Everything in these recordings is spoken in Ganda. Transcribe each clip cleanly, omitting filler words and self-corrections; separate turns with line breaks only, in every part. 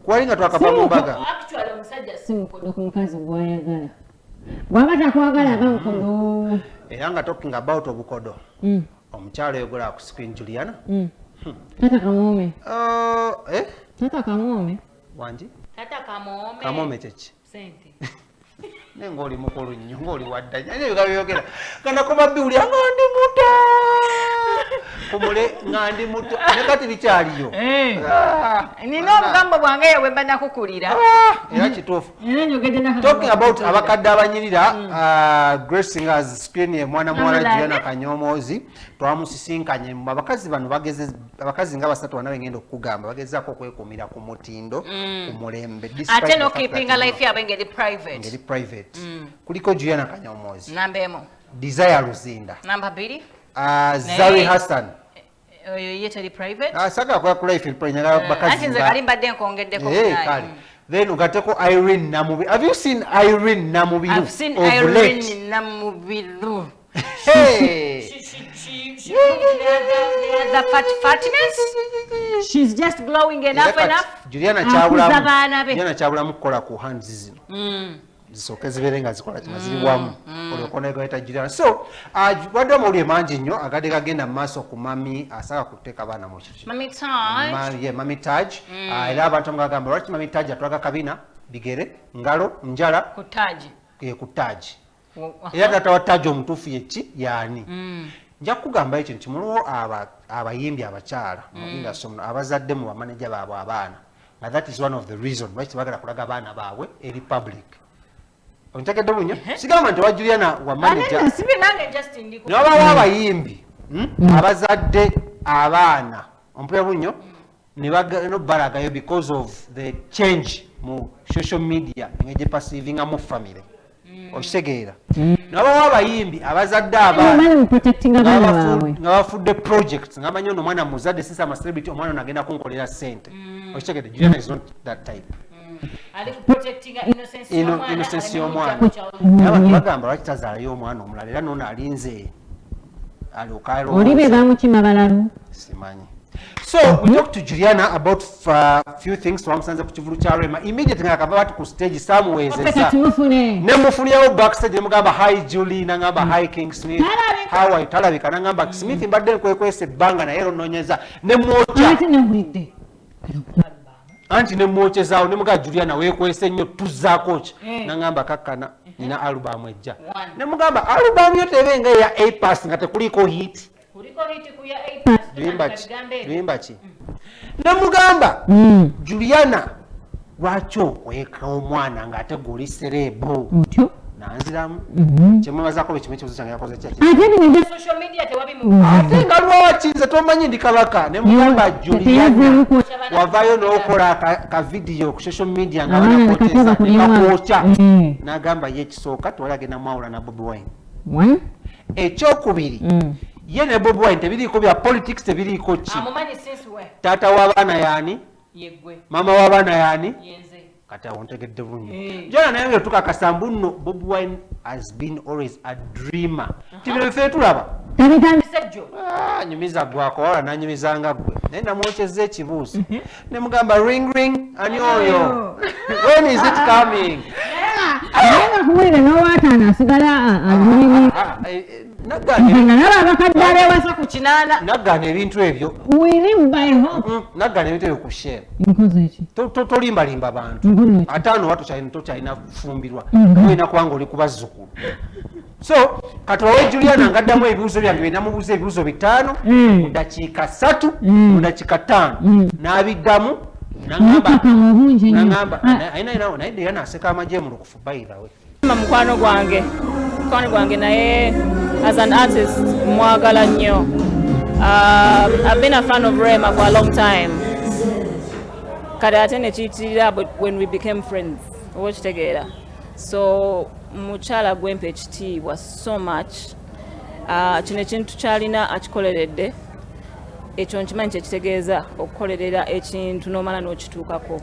Kwalinga twakava mu baga.
Actually omusajja
si mukodo ku mukazi gw'ayagala. Bw'aba takwagala aba mukodo.
Era nga talking about obukodo. Omukyalo yogula ku screen Juliana.
Tata kamome.
Tata
kamome.
Wanji?
Tata kamome.
Kamome chechi.
Sente.
Ngoli mukulu nnyo ngoli wadda nnyo byogera kana kuba biuli ngandi muto kumule ngandi muto nekati bikyaliyo
nina obugambo bwange yewe mbana kukulira
era kituufu talking about abakadde abanyirira gracing as screen ye mwana muwala Juliana Kanyomozi twamusisinkanye abakazi bano abakazi nga basatu bana bengenda okugamba bagezaako okwekumira ku mutindo ku mulembe
ate no keeping a life yabe ngeri private
kuliko Juliana Kanyomozi
namba emo
Desire Luzinda
namba 2
Zari Hassan
yetali private
saka kwa ku life private bakazi
ati nze kali mbadde nkongeddeko
kale then ugateko Irene Namubiru. Have you seen Irene Namubiru?
I've seen Irene Namubiru.
Hey!
The fatness? She's just glowing enough.
Juliana Chabula mukola ku hands zino. Zisoke ziberenga zikola kimaziri wamu. Olokona ego Juliana. So, wadde muri manji nnyo agade kagenda maso ku mami asaka kuteka bana mu chichi.
Mami Taj.
Mami Taj. Era abantu mugagamba lwaki Mami Taj atwaga kabina bigere ngalo njala
kutaji.
Kutaji. Era tata watajo omutufu yechi yani. Nja kugamba ekyo nti muliwo abayimbi abakyala mu industry abazadde mu bamaneja baabwe abaana. Now that is one of the reason why tibagala kulaga abaana baabwe eri public. Ontakede bunyo sigamba nti wa Juliana wa manager
sibinange just ndiko
no baba abayimbi abazadde abaana ompwe bunyo ne bagano baragayo because of the change mu social media ngeje perceiving amu family oshegeera nabo abayimbi abazadde abaana
protecting abana baabwe
ngabafudde projects ngamanyo no mwana muzadde sisa ama celebrity omwana nagenda kunkolera sente oshegeera Juliana is not that type
ali protecting innocence y'omwana
abantu bagamba lwaki tazaalayo omwana omulala era nono alinze alokalo
olibe bamukima balalu
simanyi. So we talked to Juliana about few things twamusanze ku kivulu kya Rema immediately ngakava bati ku stage samuwezesa nemufuniyawo backstage nemugamba hi Julie nangamba hi King Smith how are you talabika nangamba Smith mbadde nkwekwese ebbanga naye rononyeza nemwocha anti nemwochezaawo nemugaa Juliana weekwese nnyo tuzzaako ki nangamba kakkana nina album ejja nemugamba album yo tebenga eya A-Pass nga tekuliko hit Bimba ki nemugamba Juliana lwaki okweka omwana ng'ate guli serebo nanziramu kyemwebazaako bwe kimu ekibuzo kyange yakoze ate nga lwawakinze tomanyi ndi kabaka nemugamba Juliana wavayo n'okola ka video ku social media nga banakoteza nekakwoca n'agamba ye ekisooka tewali agenda mwawula na Bobi Wine ekyokubiri ye ne Bobi Wine tebiriiko bya politics tebiriiko ki taata w'abaana yaani mama w'abaana yaani kati awontegedde bunyo jona naye byo tukakasambu nno Bobi Wine has been always a dreamer tibiro ffe tulaba nyumiza gwako wala nanyumizanga gwe naye namwokyezza ekibuuzo ne mugamba ring ani oyo when is it coming
kuwere n'owaataana asigala
naggaana ebintu ebyo naggaana ebintu ebyo ku share tolimbalimba bantu ataano wa tokyalina kufumbirwa olina kubanga oli kubazzukulu so katowe Juliana ngaddamu ebibuuzo byange byenamubuuza ebibuuzo 5 mu dakiika 3 mu dakiika 5 n'abiddamu nangamba naye Diana aseka amagye mu lukufu by the way
mukwano gwange naye as an artist mwagala nnyo. I've been a fan of Rema for a long time kati ate nekiyitirira when we became friends oba okitegeera so mukyala gwempa ekitiibwa so much kino ekintu kyalina akikoleredde ekyo nkimanyi kyekitegeeza okukolerera ekintu n'omala n'okituukako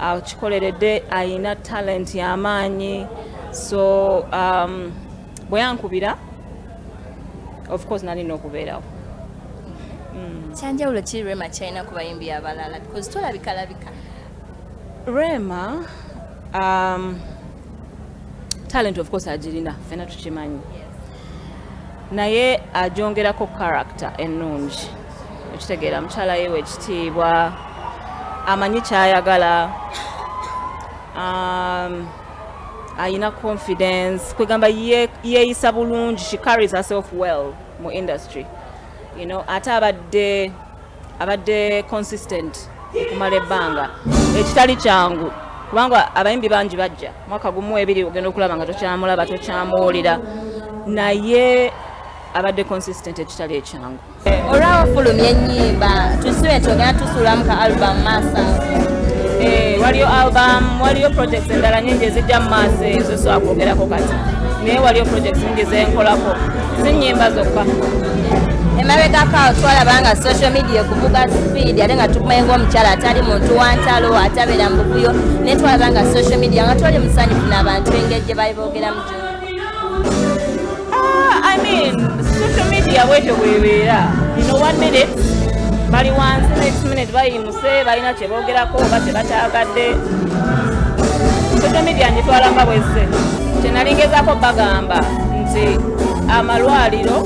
akikoleredde ayina talent y'amaanyi so bwe yankubira of course nalina okubeerawo
kyanjawulo ki Rema kyalina ku bayimbi abalala because tolabikalabika
Rema talent of course agirina fena tukimanyi naye ajongerako character ennungi ekitegeera mukyala yewe ekitiibwa amanyi kyayagala ayina confidence kwegamba yeeyisa bulungi, she carries herself well mu industry, you know, ate abadde consistent okumala ebbanga ekitali kyangu kubanga abayimbi bangi bajja mwaka gumu ebiri ogenda okulaba nga tokyamulaba tokyamuwulira naye abadde consistent ekitali ekyangu.
Olwawo fulumya ennyimba tusibe twogenda tusuulamu ka album masa
waliyo album, waliyo projects endala nyingi ezijja mu maaso ezo so akwogerako kati naye waliyo projects nyingi zenkolako si nnyimba zokka.
emabegako awo twalabanga social media ekuvuga speed ate nga tukumaye ng'omukyala atali muntu wa ntalo atabeera mu buvuyo naye twalabanga social media nga twali musanyufu n'abantu engeri gye bali boogeramu gyo.
I mean, social media bwetyo bwebeera, you know, 1 minute bali wansi, next minute bayimuse balina kye boogerako oba tebakyagadde. Social media njitwala nga bwezze kyenalingezaako bagamba nti amalwaliro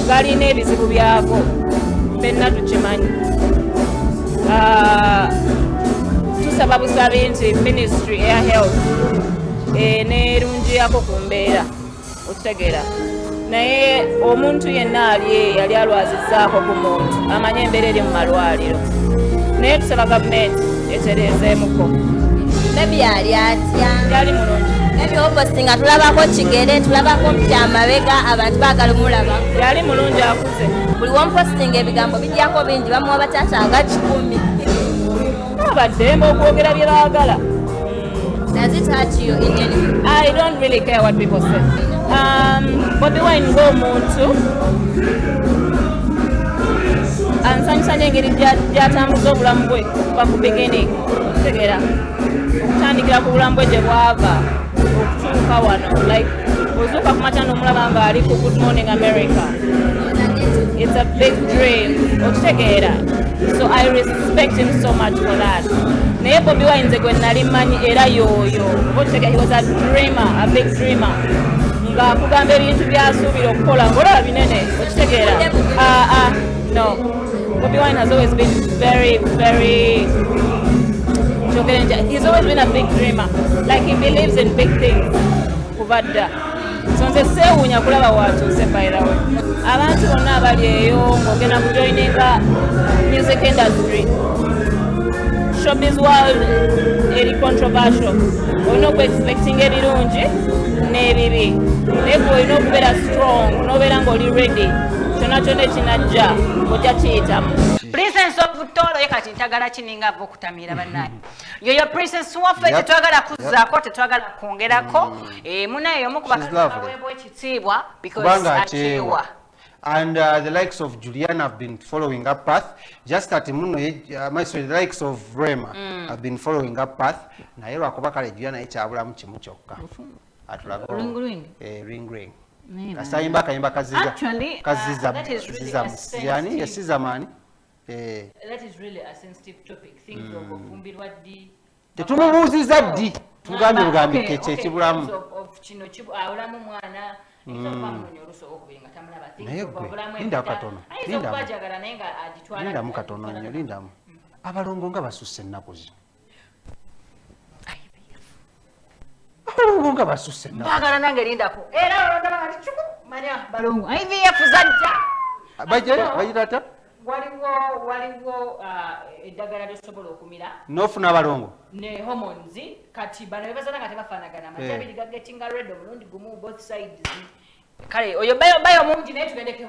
galina ebizibu byako fenna tukimanyi. Tusaba busabi nti ministry air health neerungiyako ku mbeera okutegeera naye omuntu yenna yali alwazizzaako ku muntu amanye embeera eri mu malwaliro naye tusaba gavumenti etereezeemuko.
Bebi yali atya?
Yali mulungi.
Bebi oposti nga tulabako kigere tulabako kyamabega abantu baagala omulabako.
Yali mulungi akuze.
Buli womupostinga ebigambo bijjako bingi bamuwa bataata nga 10.
Abaddembe okwogera bye baagala.
Does it hurt you in any way?
I don't really care what people say. Bobi Wine ng'omuntu ansanyusa n'engeri gy'atambuza obulamu bwe okuva ku beginning tegeera okutandikira ku bulamu bwe gye bwava okutuuka wano like ozuuka ku makya n'omulaba ng'ali ku Good Morning America. It's a big dream okutegeera, so I respect him so much for that. Naye Bobi Wine nze gwe nali mmanyi era y'oyo he was a dreamer, a big dreamer ng'akugamba ebintu by'asuubira okukola ng'olaba binene okitegeera. No, Bobi Wine has always been very he's always been a big dreamer, like he believes in big things kuva dda. So nze seewuunya kulaba watuuse by the way. Abantu bonna abali eyo ng'ogenda kujoininga music industry, showbiz world eri controversial, olina okuexpectinga ebirungi n'ebibi naye gwe olina okubeera strong n'obeera ng'oli ready kyonna kyonna ekinajja ojja kiyitamu.
Princess of Tolo yekati ntagala kininga ava okutamira bannaye yoyo princess waffe tetwagala kuzzaako tetwagala kwongerako munaye omu ku bakaweebwa ekitiibwa because akyewa.
And the likes of Juliana have been following up path. Just that the likes of Rema have been following up path. Naye lwakuba kale Juliana ekyabulamu kimu kyokka. Atulaga ring. Kasayimba kayimba kaziza. Yani yesiza mani.
That is really a sensitive topic. Things of ofumbirwa ddi.
Tetumubuuziza ddi. Tugambe kye kibulamu.
Of kino awulamu mwana.
Lindamu katono nnyo, lindamu. Abalongo nga basusse ennaku zino. Abalongo nga basusse ennaku.
Baagala nange lindako. Era olondaba nga ticuku manya balongo. IVF zajja.
Bagirata?
Waliwo eddagala lyosobola okumira.
N'ofuna abalongo?
Ne hormones kati bano bebazana nga tebafaanagana. Amajja abiri gagetinga red omulundi gumu both sides. Kale oyo bayo mungi naye tugendeke